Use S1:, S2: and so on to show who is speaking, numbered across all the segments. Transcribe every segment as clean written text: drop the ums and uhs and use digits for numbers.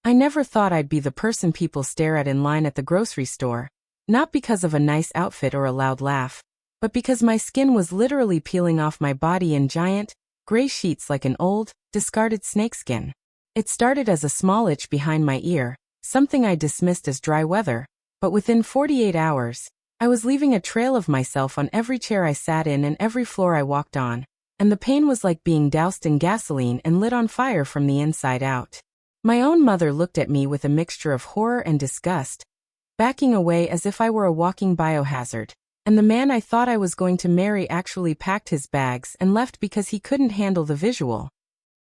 S1: I never thought I'd be the person people stare at in line at the grocery store, not because of a nice outfit or a loud laugh, but because my skin was literally peeling off my body in giant, gray sheets like an old, discarded snakeskin. It started as a small itch behind my ear, something I dismissed as dry weather, but within 48 hours, I was leaving a trail of myself on every chair I sat in and every floor I walked on, and the pain was like being doused in gasoline and lit on fire from the inside out. My own mother looked at me with a mixture of horror and disgust, backing away as if I were a walking biohazard, and the man I thought I was going to marry actually packed his bags and left because he couldn't handle the visual.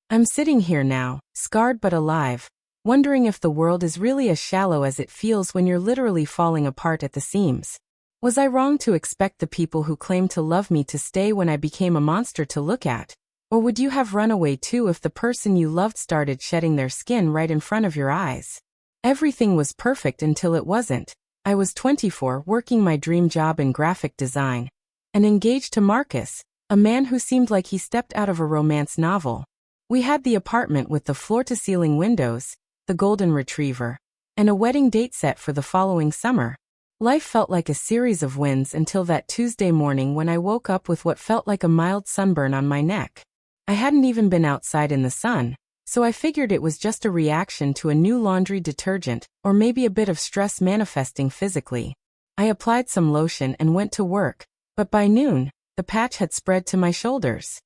S1: I'm sitting here now, scarred but alive, wondering if the world is really as shallow as it feels when you're literally falling apart at the seams. Was I wrong to expect the people who claim to love me to stay when I became a monster to look at? Or would you have run away too if the person you loved started shedding their skin right in front of your eyes? Everything was perfect until it wasn't. I was 24, working my dream job in graphic design, and engaged to Marcus, a man who seemed like he stepped out of a romance novel. We had the apartment with the floor-to-ceiling windows, the golden retriever, and a wedding date set for the following summer. Life felt like a series of wins until that Tuesday morning when I woke up with what felt like a mild sunburn on my neck. I hadn't even been outside in the sun, so I figured it was just a reaction to a new laundry detergent, or maybe a bit of stress manifesting physically. I applied some lotion and went to work, but by noon, the patch had spread to my shoulders.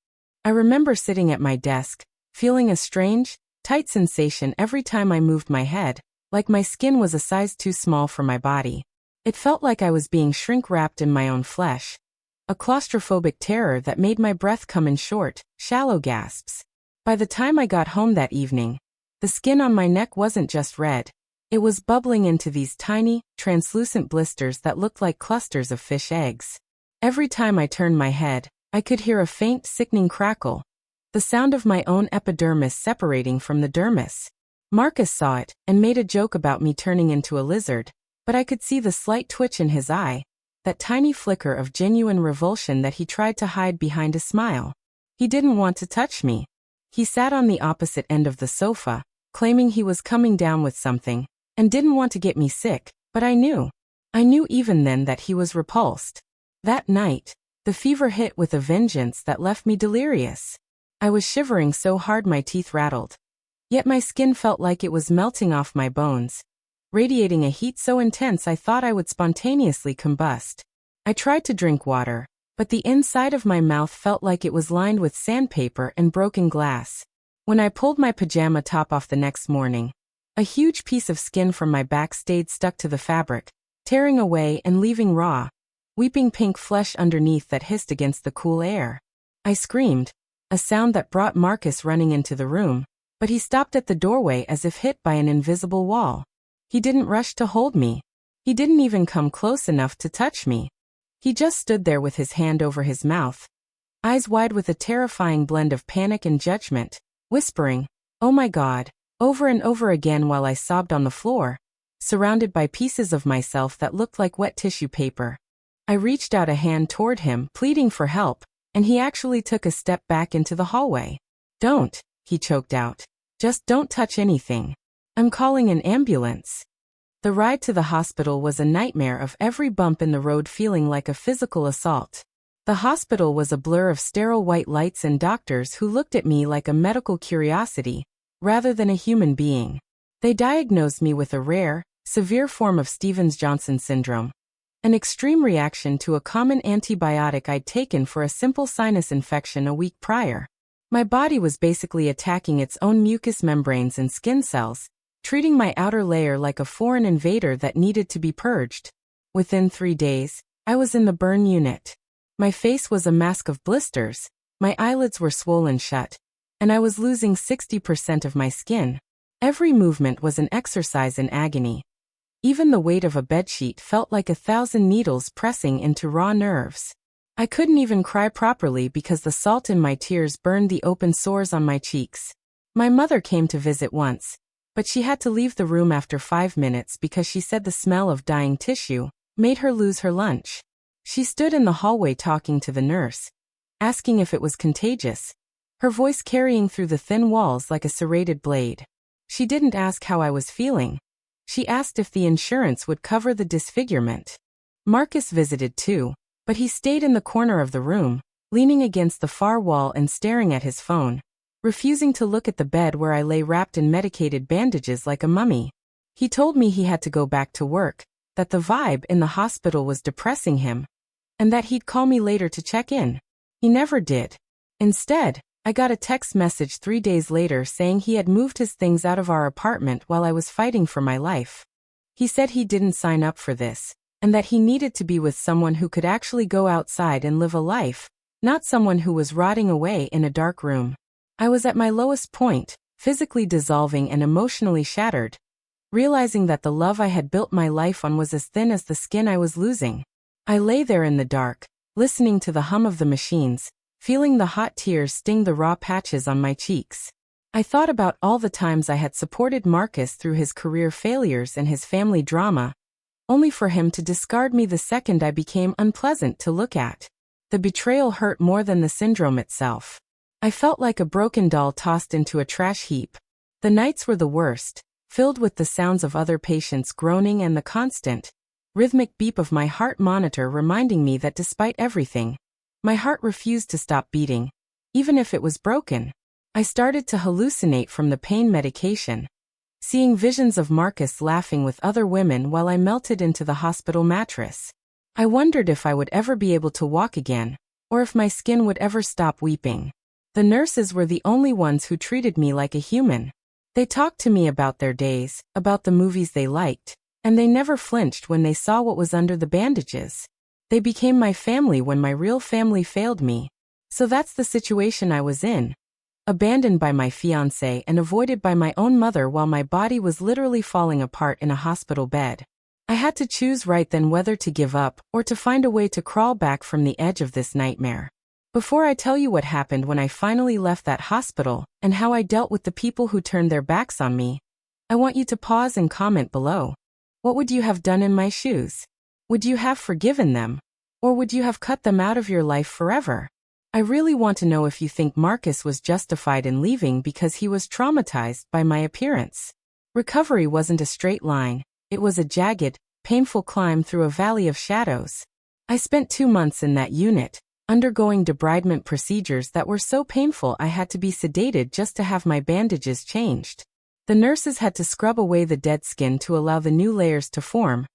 S1: I remember sitting at my desk, feeling a strange, tight sensation every time I moved my head, like my skin was a size too small for my body. It felt like I was being shrink-wrapped in my own flesh. A claustrophobic terror that made my breath come in short, shallow gasps. By the time I got home that evening, the skin on my neck wasn't just red. It was bubbling into these tiny, translucent blisters that looked like clusters of fish eggs. Every time I turned my head, I could hear a faint, sickening crackle, the sound of my own epidermis separating from the dermis. Marcus saw it and made a joke about me turning into a lizard, but I could see the slight twitch in his eye, that tiny flicker of genuine revulsion that he tried to hide behind a smile. He didn't want to touch me. He sat on the opposite end of the sofa, claiming he was coming down with something, and didn't want to get me sick, but I knew. I knew even then that he was repulsed. That night, the fever hit with a vengeance that left me delirious. I was shivering so hard my teeth rattled. Yet my skin felt like it was melting off my bones, radiating a heat so intense I thought I would spontaneously combust. I tried to drink water, but the inside of my mouth felt like it was lined with sandpaper and broken glass. When I pulled my pajama top off the next morning, a huge piece of skin from my back stayed stuck to the fabric, tearing away and leaving raw, weeping pink flesh underneath that hissed against the cool air. I screamed, a sound that brought Marcus running into the room, but he stopped at the doorway as if hit by an invisible wall. He didn't rush to hold me. He didn't even come close enough to touch me. He just stood there with his hand over his mouth, eyes wide with a terrifying blend of panic and judgment, whispering, "Oh my God," over and over again while I sobbed on the floor, surrounded by pieces of myself that looked like wet tissue paper. I reached out a hand toward him, pleading for help, and he actually took a step back into the hallway. "Don't," he choked out. "Just don't touch anything. I'm calling an ambulance." The ride to the hospital was a nightmare of every bump in the road feeling like a physical assault. The hospital was a blur of sterile white lights and doctors who looked at me like a medical curiosity, rather than a human being. They diagnosed me with a rare, severe form of Stevens-Johnson syndrome, an extreme reaction to a common antibiotic I'd taken for a simple sinus infection a week prior. My body was basically attacking its own mucous membranes and skin cells, treating my outer layer like a foreign invader that needed to be purged. Within 3 days, I was in the burn unit. My face was a mask of blisters, my eyelids were swollen shut, and I was losing 60% of my skin. Every movement was an exercise in agony. Even the weight of a bedsheet felt like 1,000 needles pressing into raw nerves. I couldn't even cry properly because the salt in my tears burned the open sores on my cheeks. My mother came to visit once, but she had to leave the room after 5 minutes because she said the smell of dying tissue made her lose her lunch. She stood in the hallway talking to the nurse, asking if it was contagious, her voice carrying through the thin walls like a serrated blade. She didn't ask how I was feeling. She asked if the insurance would cover the disfigurement. Marcus visited too, but he stayed in the corner of the room, leaning against the far wall and staring at his phone, refusing to look at the bed where I lay wrapped in medicated bandages like a mummy. He told me he had to go back to work, that the vibe in the hospital was depressing him, and that he'd call me later to check in. He never did. Instead, I got a text message 3 days later saying he had moved his things out of our apartment while I was fighting for my life. He said he didn't sign up for this, and that he needed to be with someone who could actually go outside and live a life, not someone who was rotting away in a dark room. I was at my lowest point, physically dissolving and emotionally shattered, realizing that the love I had built my life on was as thin as the skin I was losing. I lay there in the dark, listening to the hum of the machines, feeling the hot tears sting the raw patches on my cheeks. I thought about all the times I had supported Marcus through his career failures and his family drama, only for him to discard me the second I became unpleasant to look at. The betrayal hurt more than the syndrome itself. I felt like a broken doll tossed into a trash heap. The nights were the worst, filled with the sounds of other patients groaning and the constant, rhythmic beep of my heart monitor reminding me that despite everything, my heart refused to stop beating, even if it was broken. I started to hallucinate from the pain medication, seeing visions of Marcus laughing with other women while I melted into the hospital mattress. I wondered if I would ever be able to walk again, or if my skin would ever stop weeping. The nurses were the only ones who treated me like a human. They talked to me about their days, about the movies they liked, and they never flinched when they saw what was under the bandages. They became my family when my real family failed me. So that's the situation I was in. Abandoned by my fiancé and avoided by my own mother while my body was literally falling apart in a hospital bed. I had to choose right then whether to give up or to find a way to crawl back from the edge of this nightmare. Before I tell you what happened when I finally left that hospital and how I dealt with the people who turned their backs on me, I want you to pause and comment below. What would you have done in my shoes? Would you have forgiven them? Or would you have cut them out of your life forever? I really want to know if you think Marcus was justified in leaving because he was traumatized by my appearance. Recovery wasn't a straight line. It was a jagged, painful climb through a valley of shadows. I spent 2 months in that unit, undergoing debridement procedures that were so painful I had to be sedated just to have my bandages changed. The nurses had to scrub away the dead skin to allow the new layers to form,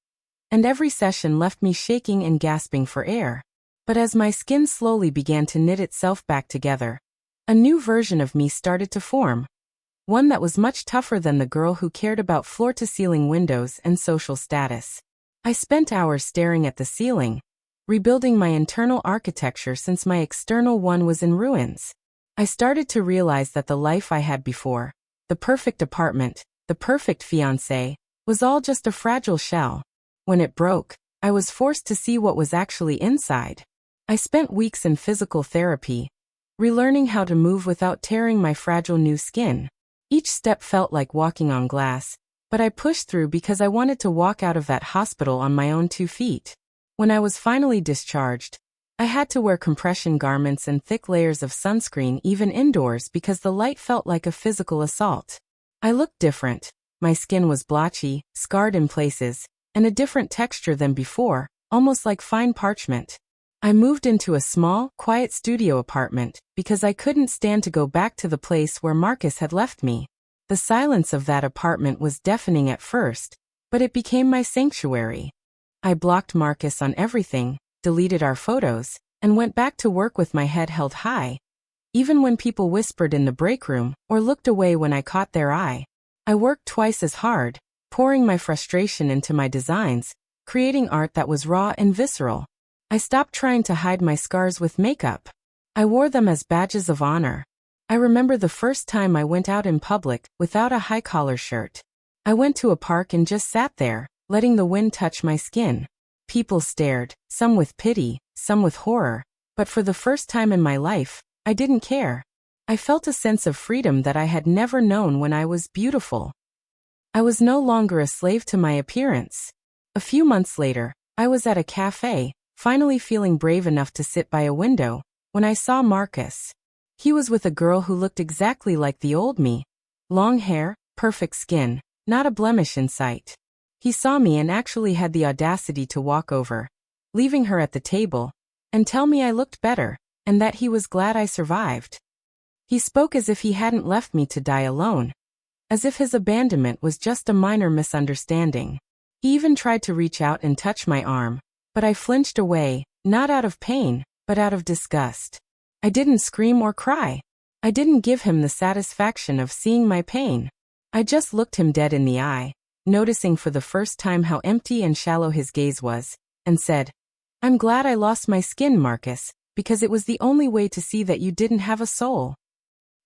S1: and every session left me shaking and gasping for air. But as my skin slowly began to knit itself back together, a new version of me started to form. One that was much tougher than the girl who cared about floor-to-ceiling windows and social status. I spent hours staring at the ceiling, rebuilding my internal architecture since my external one was in ruins. I started to realize that the life I had before, the perfect apartment, the perfect fiancé, was all just a fragile shell. When it broke, I was forced to see what was actually inside. I spent weeks in physical therapy, relearning how to move without tearing my fragile new skin. Each step felt like walking on glass, but I pushed through because I wanted to walk out of that hospital on my own 2 feet. When I was finally discharged, I had to wear compression garments and thick layers of sunscreen even indoors because the light felt like a physical assault. I looked different. My skin was blotchy, scarred in places, and a different texture than before, almost like fine parchment. I moved into a small, quiet studio apartment because I couldn't stand to go back to the place where Marcus had left me. The silence of that apartment was deafening at first, but it became my sanctuary. I blocked Marcus on everything, deleted our photos, and went back to work with my head held high. Even when people whispered in the break room or looked away when I caught their eye, I worked twice as hard, pouring my frustration into my designs, creating art that was raw and visceral. I stopped trying to hide my scars with makeup. I wore them as badges of honor. I remember the first time I went out in public without a high-collar shirt. I went to a park and just sat there, letting the wind touch my skin. People stared, some with pity, some with horror, but for the first time in my life, I didn't care. I felt a sense of freedom that I had never known when I was beautiful. I was no longer a slave to my appearance. A few months later, I was at a cafe, finally feeling brave enough to sit by a window, when I saw Marcus. He was with a girl who looked exactly like the old me. Long hair, perfect skin, not a blemish in sight. He saw me and actually had the audacity to walk over, leaving her at the table, and tell me I looked better, and that he was glad I survived. He spoke as if he hadn't left me to die alone, as if his abandonment was just a minor misunderstanding. He even tried to reach out and touch my arm, but I flinched away, not out of pain, but out of disgust. I didn't scream or cry. I didn't give him the satisfaction of seeing my pain. I just looked him dead in the eye, noticing for the first time how empty and shallow his gaze was, and said, "I'm glad I lost my skin, Marcus, because it was the only way to see that you didn't have a soul."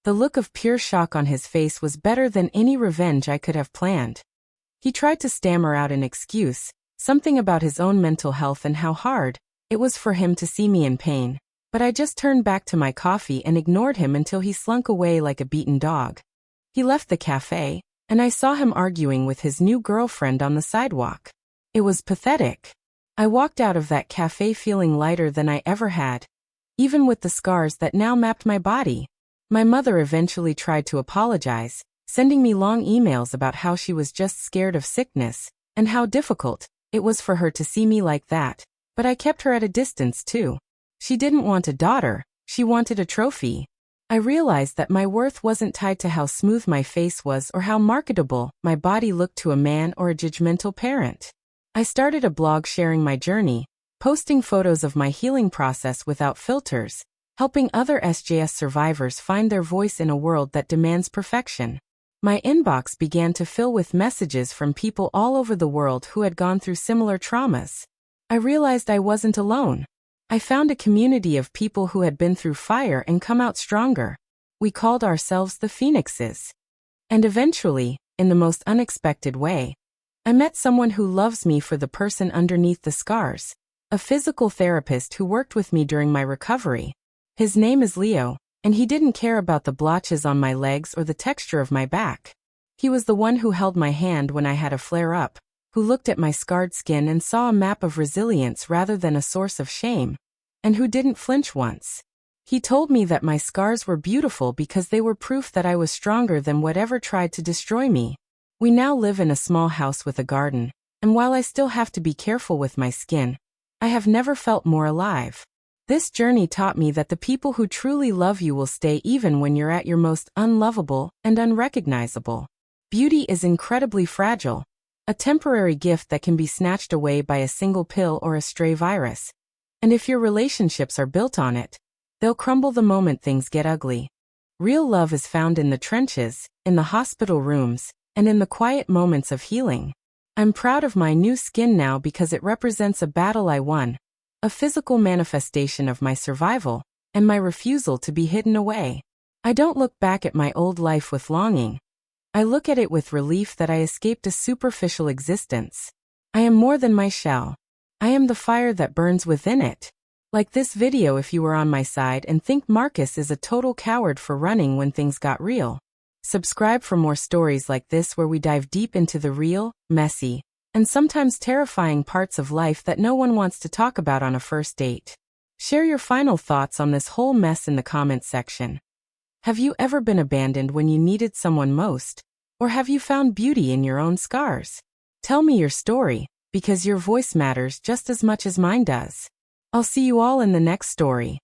S1: The look of pure shock on his face was better than any revenge I could have planned. He tried to stammer out an excuse, something about his own mental health and how hard it was for him to see me in pain, but I just turned back to my coffee and ignored him until he slunk away like a beaten dog. He left the cafe, and I saw him arguing with his new girlfriend on the sidewalk. It was pathetic. I walked out of that cafe feeling lighter than I ever had, even with the scars that now mapped my body. My mother eventually tried to apologize, sending me long emails about how she was just scared of sickness, and how difficult it was for her to see me like that, but I kept her at a distance too. She didn't want a daughter, she wanted a trophy. I realized that my worth wasn't tied to how smooth my face was or how marketable my body looked to a man or a judgmental parent. I started a blog sharing my journey, posting photos of my healing process without filters, helping other SJS survivors find their voice in a world that demands perfection. My inbox began to fill with messages from people all over the world who had gone through similar traumas. I realized I wasn't alone. I found a community of people who had been through fire and come out stronger. We called ourselves the Phoenixes. And eventually, in the most unexpected way, I met someone who loves me for the person underneath the scars, a physical therapist who worked with me during my recovery. His name is Leo, and he didn't care about the blotches on my legs or the texture of my back. He was the one who held my hand when I had a flare-up, who looked at my scarred skin and saw a map of resilience rather than a source of shame, and who didn't flinch once. He told me that my scars were beautiful because they were proof that I was stronger than whatever tried to destroy me. We now live in a small house with a garden, and while I still have to be careful with my skin, I have never felt more alive. This journey taught me that the people who truly love you will stay even when you're at your most unlovable and unrecognizable. Beauty is incredibly fragile, a temporary gift that can be snatched away by a single pill or a stray virus. And if your relationships are built on it, they'll crumble the moment things get ugly. Real love is found in the trenches, in the hospital rooms, and in the quiet moments of healing. I'm proud of my new skin now because it represents a battle I won, a physical manifestation of my survival, and my refusal to be hidden away. I don't look back at my old life with longing. I look at it with relief that I escaped a superficial existence. I am more than my shell. I am the fire that burns within it. Like this video if you were on my side and think Marcus is a total coward for running when things got real. Subscribe for more stories like this where we dive deep into the real, messy, and sometimes terrifying parts of life that no one wants to talk about on a first date. Share your final thoughts on this whole mess in the comments section. Have you ever been abandoned when you needed someone most? Or have you found beauty in your own scars? Tell me your story, because your voice matters just as much as mine does. I'll see you all in the next story.